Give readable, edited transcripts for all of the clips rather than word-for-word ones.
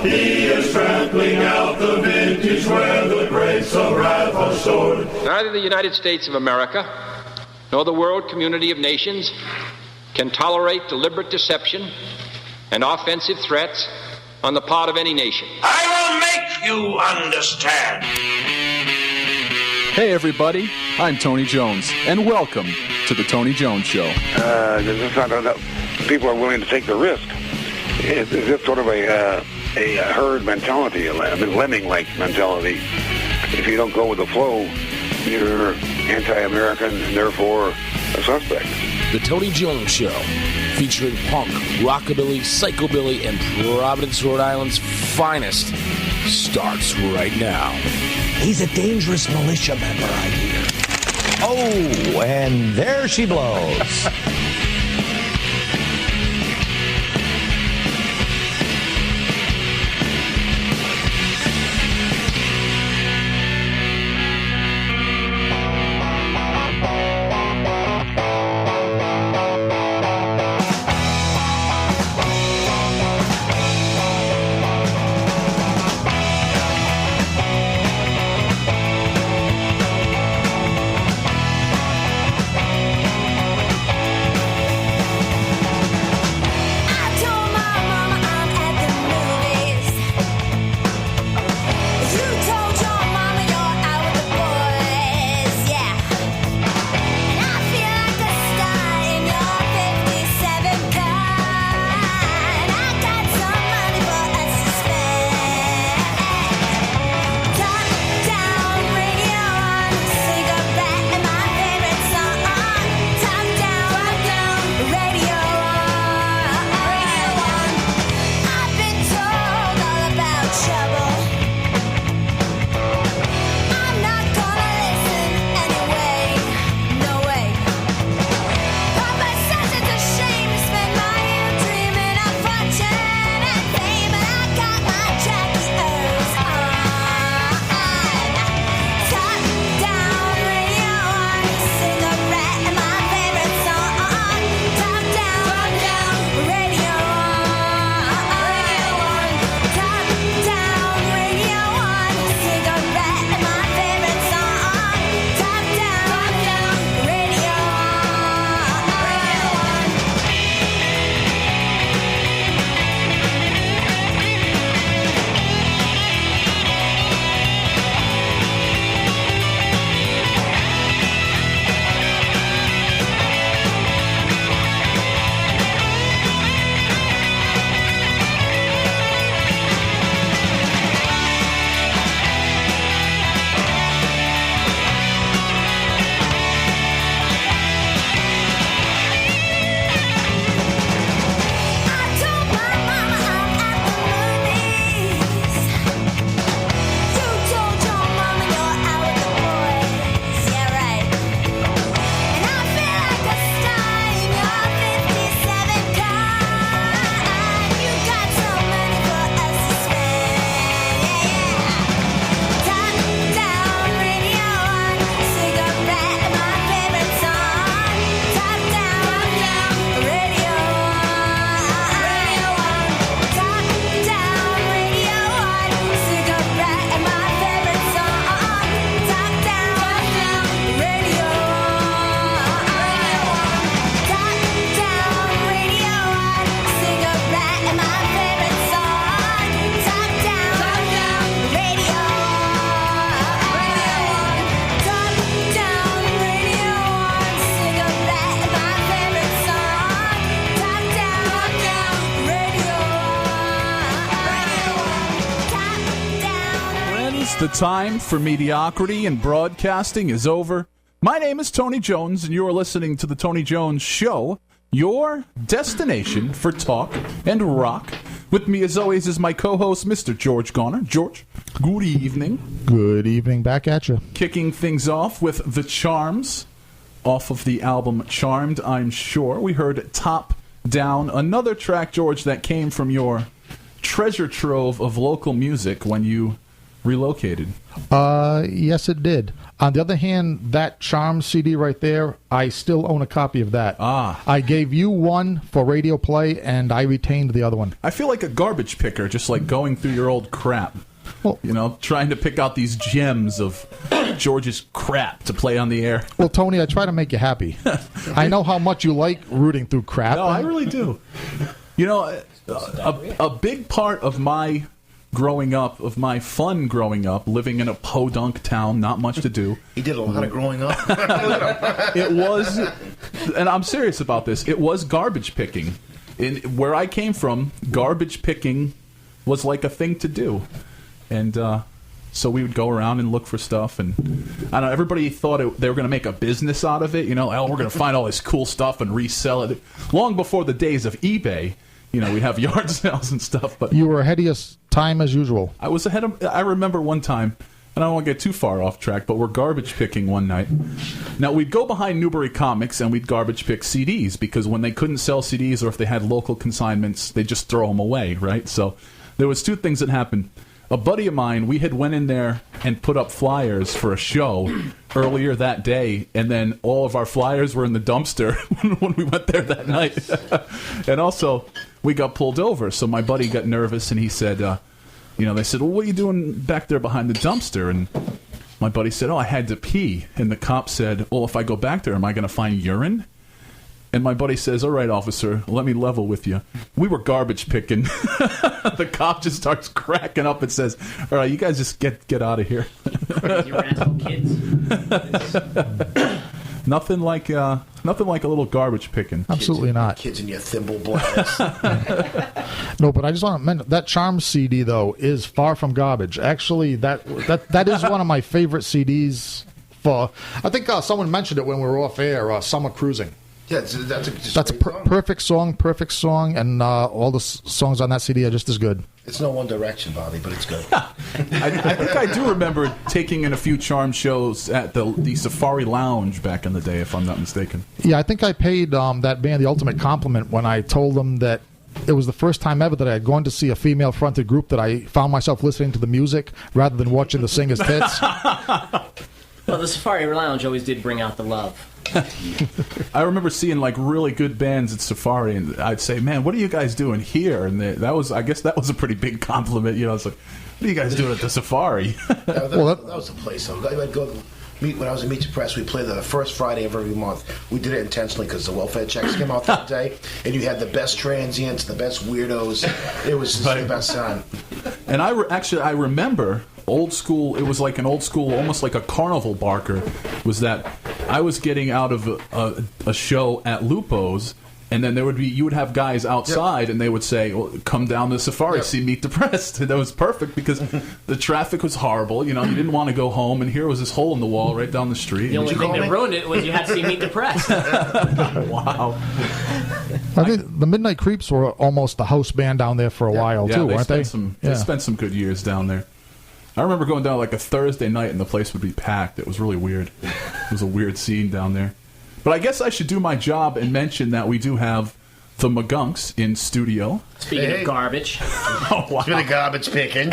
He is trampling out the vintage where the grapes of wrath are stored. Neither the United States of America nor the world community of nations can tolerate deliberate deception and offensive threats on the part of any nation. I will make you understand. Hey everybody, I'm Tony Jones, and welcome to the Tony Jones Show. It's not that people are willing to take the risk. It's sort of a herd mentality, a lemming-like mentality. If you don't go with the flow, you're anti-American and therefore a suspect. The Tony Jones Show, featuring punk, rockabilly, psychobilly, and Providence, Rhode Island's finest, starts right now. He's a dangerous militia member, I hear. Oh, and there she blows. The time for mediocrity in broadcasting is over. My name is Tony Jones, and you're listening to The Tony Jones Show, your destination for talk and rock. With me, as always, is my co-host, Mr. George Garner. George, good evening. Good evening. Back at you. Kicking things off with The Charms, off of the album Charmed, I'm Sure. We heard Top Down, another track, George, that came from your treasure trove of local music when you relocated. Yes, it did. On the other hand, that Charm CD right there, I still own a copy of that. I gave you one for radio play, and I retained the other one. I feel like a garbage picker, just like going through your old crap. Well, trying to pick out these gems of George's crap to play on the air. Well, Tony, I try to make you happy. I know how much you like rooting through crap. No, I really do. A big part of my growing up, of my fun growing up, living in a podunk town, not much to do. He did a lot of growing up. It was, and I'm serious about this, it was garbage picking. Where I came from, garbage picking was like a thing to do. And so we would go around and look for stuff, and I don't know, everybody thought they were going to make a business out of it. We're going to find all this cool stuff and resell it. Long before the days of eBay, we have yard sales and stuff. But you were ahead of your time as usual. I was ahead of. I remember one time, and I don't want to get too far off track, but we're garbage picking one night. Now, we'd go behind Newbury Comics and we'd garbage pick CDs, because when they couldn't sell CDs, or if they had local consignments, they'd just throw them away, right? So there was two things that happened. A buddy of mine, we had went in there and put up flyers for a show earlier that day, and then all of our flyers were in the dumpster when we went there that night. And also, we got pulled over, so my buddy got nervous, and he said, they said, well, what are you doing back there behind the dumpster? And my buddy said, I had to pee. And the cop said, well, if I go back there, am I going to find urine? And my buddy says, all right, officer, let me level with you. We were garbage picking. The cop just starts cracking up and says, all right, you guys just get out of here. You asshole kids. Nothing like a little garbage picking. Absolutely not. Kids in your thimble bladders. No, but I just want to mention that Charm CD, though, is far from garbage. Actually, that is one of my favorite CDs for, I think someone mentioned it when we were off air, Summer Cruising. Yeah, that's a perfect song, and all the songs on that CD are just as good. It's no One Direction, Bobby, but it's good. I think I do remember taking in a few Charm shows at the Safari Lounge back in the day, if I'm not mistaken. Yeah, I think I paid that band the ultimate compliment when I told them that it was the first time ever that I had gone to see a female-fronted group that I found myself listening to the music rather than watching the singer's tits. Well, the Safari Lounge always did bring out the love. I remember seeing really good bands at Safari, and I'd say, "Man, what are you guys doing here?" And I guess that was a pretty big compliment. It's like, "What are you guys doing at the Safari?" That was the place. I'd go when I was in Meet the Press. We played the first Friday of every month. We did it intentionally because the welfare checks came out that day, and you had the best transients, the best weirdos. It was just the best time. And I remember old school. It was like an old school, almost like a carnival barker. Was that I was getting out of a show at Lupo's, and then you would have guys outside, and they would say, well, come down to Safari, see Meet the Press. And that was perfect because the traffic was horrible. You didn't want to go home, and here was this hole in the wall right down the street. The only thing that ruined it was you had to see Meet the Press. Wow. I think the Midnight Creeps were almost the house band down there for a while, too, weren't they? They spent some good years down there. I remember going down like a Thursday night, and the place would be packed. It was really weird. It was a weird scene down there. But I guess I should do my job and mention that we do have the McGunks in studio. Speaking of garbage. Oh, wow. Speaking of garbage picking.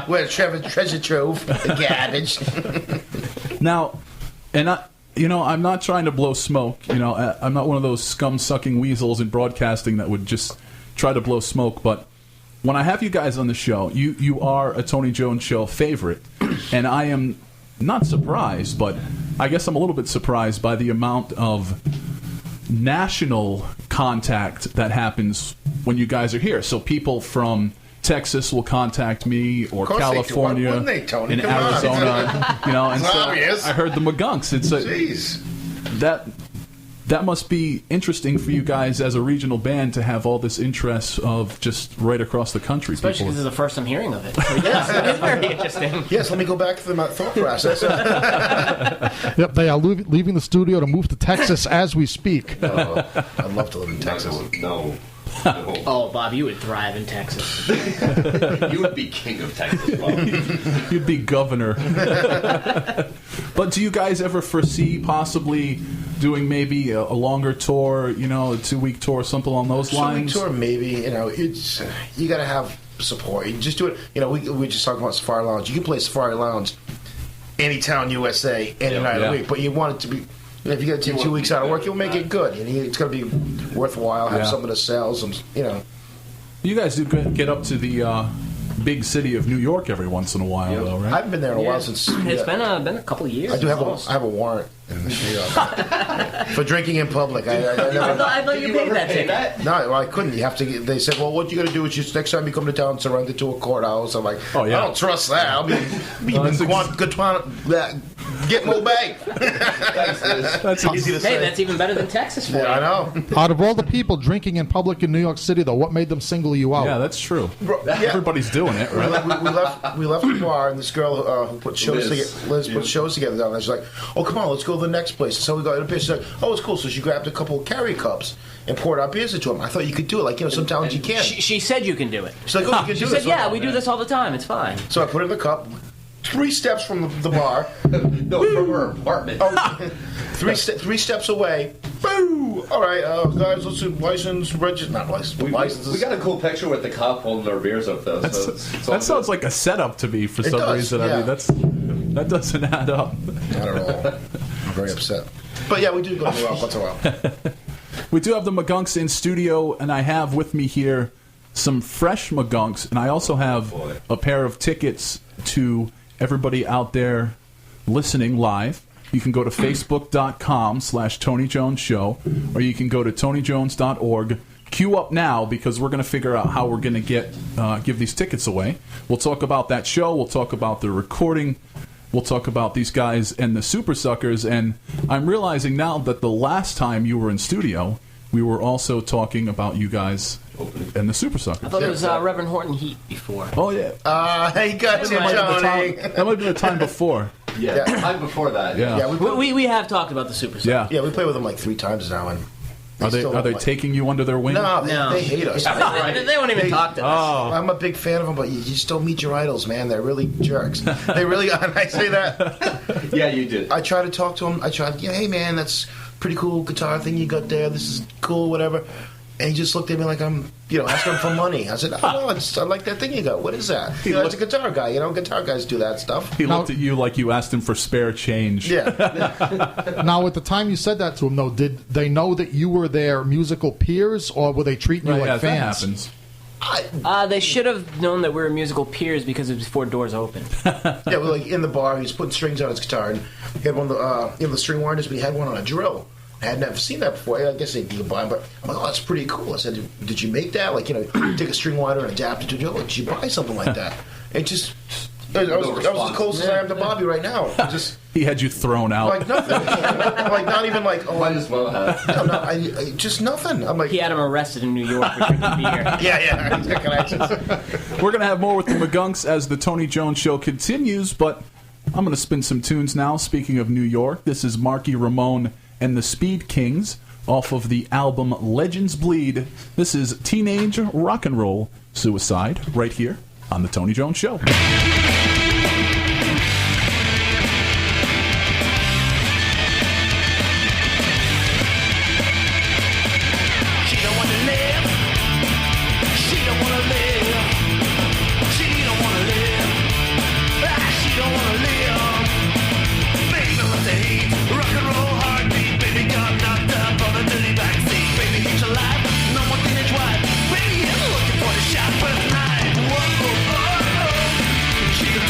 We're treasure trove of garbage. Now, and I'm not trying to blow smoke. I'm not one of those scum-sucking weasels in broadcasting that would just try to blow smoke. But when I have you guys on the show, you are a Tony Jones Show favorite. And I am not surprised, but I guess I'm a little bit surprised by the amount of national contact that happens when you guys are here. So people from Texas will contact me, or California, wouldn't they, Tony? and Come Arizona. And so obvious. I heard the McGunks. Jeez. That must be interesting for you guys as a regional band to have all this interest of just right across the country. Especially because it's the first I'm hearing of it. So yes, it is very interesting. Yes, let me go back to the thought process. Yep, they are leaving the studio to move to Texas as we speak. I'd love to live in Texas. No. Oh, Bob, you would thrive in Texas. You would be king of Texas, Bob. You'd be governor. But do you guys ever foresee possibly doing maybe a longer tour, a 2-week tour, something along those lines? 2-week tour, maybe. It's you got to have support. You just do it. We just talked about Safari Lounge. You can play Safari Lounge any town, USA, any night of the week. But you want it to be. If you got to take 2 weeks out of work, you'll make it good. It's going to be worthwhile. Have something to sell. You guys do get up to the big city of New York every once in a while, though, right? I haven't been there in a while since. It's been a couple of years. I do have a warrant for drinking in public. I thought you paid that ticket. No, I couldn't. You have to. They said, "Well, what you got to do is just next time you come to town, surrender to a courthouse." I'm like, I don't trust that. I'll be get more bang. That's easy to say. Hey, that's even better than Texas for you. I know. Out of all the people drinking in public in New York City, though, what made them single you out? Yeah, that's true. Everybody's doing it, right? We left the bar, and this girl who put shows together, Liz put shows together down there. She's like, "Oh, come on, let's go to the next place." So we got in a beer. She's like, "Oh, it's cool." So she grabbed a couple of carry cups and poured our beers into them. I thought you could do it. Like, some towns you can't. She said you can do it. She's like, "Oh, you can do this." She this." said, "Yeah, we do this all the time. It's fine." So I put it in the cup. 3 steps from the bar. No, from her apartment. Three steps away. Boo! All right, guys, let's do license, register, not license, licenses. We got a cool picture with the cop holding our beers up, though. That sounds like a setup to me for some reason. Yeah. I mean, that doesn't add up. Not at all. I'm very upset. But yeah, we do go to the once in a while. We do have the McGunks in studio, and I have with me here some fresh McGunks, and I also have a pair of tickets to everybody out there listening live. You can go to facebook.com/Tony Jones Show, or you can go to TonyJones.org. Queue up now, because we're going to figure out how we're going to give these tickets away. We'll talk about that show. We'll talk about the recording. We'll talk about these guys and the Super Suckers. And I'm realizing now that the last time you were in studio, we were also talking about you guys and the Super Suckers. I thought it was Reverend Horton Heat before. Oh, yeah. Hey, you got that might have been the time before. Yeah, time before that. Yeah. We have talked about the Super Suckers. Yeah, we play with them like 3 times now. And Are they taking you under their wing? No, they hate us. They won't even talk to us. I'm a big fan of them, but you just don't meet your idols, man. They're really jerks. They really are. And I say that. Yeah, you did. I try to talk to him. Hey, man, that's pretty cool guitar thing you got there. This is cool, whatever. And he just looked at me like I'm, asking him for money. I said, "Oh, no, I like that thing you got. What is that?" He's a guitar guy. Guitar guys do that stuff. He looked at you like you asked him for spare change. Yeah. Now, at the time you said that to him, though, did they know that you were their musical peers, or were they treating you like fans? That happens. They should have known that we were musical peers because it was 4 doors open. Yeah, we're like in the bar. He was putting strings on his guitar, and he had one of the string winders, but he had one on a drill. I had never seen that before. I guess they do buy them, but I'm like, "Oh, that's pretty cool." I said, "Did you make that? Like, take a string winder and adapt it to a drill? Did you buy something like that?" It just... I was as close as I am to Bobby right now. He had you thrown out. Like nothing. Like not even like... Oh, might as well have. No, just nothing. I'm like... He had him arrested in New York for drinking beer. Yeah. He's got connections. We're going to have more with the McGunks as the Tony Jones Show continues, but I'm going to spin some tunes now. Speaking of New York, this is Marky Ramone and the Speedkings off of the album Legends Bleed. This is Teenage Rock and Roll Suicide right here on the Tony Jones Show. She can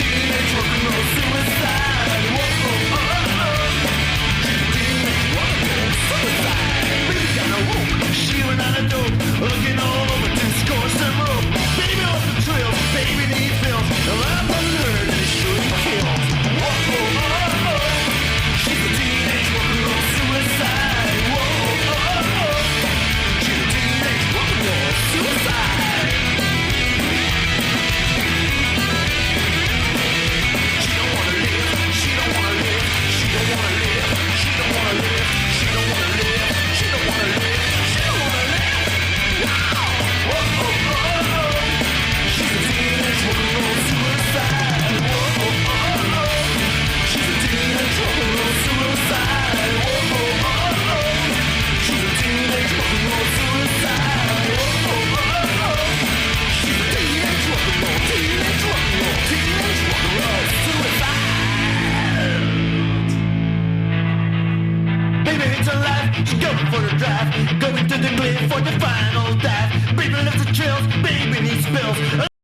bills.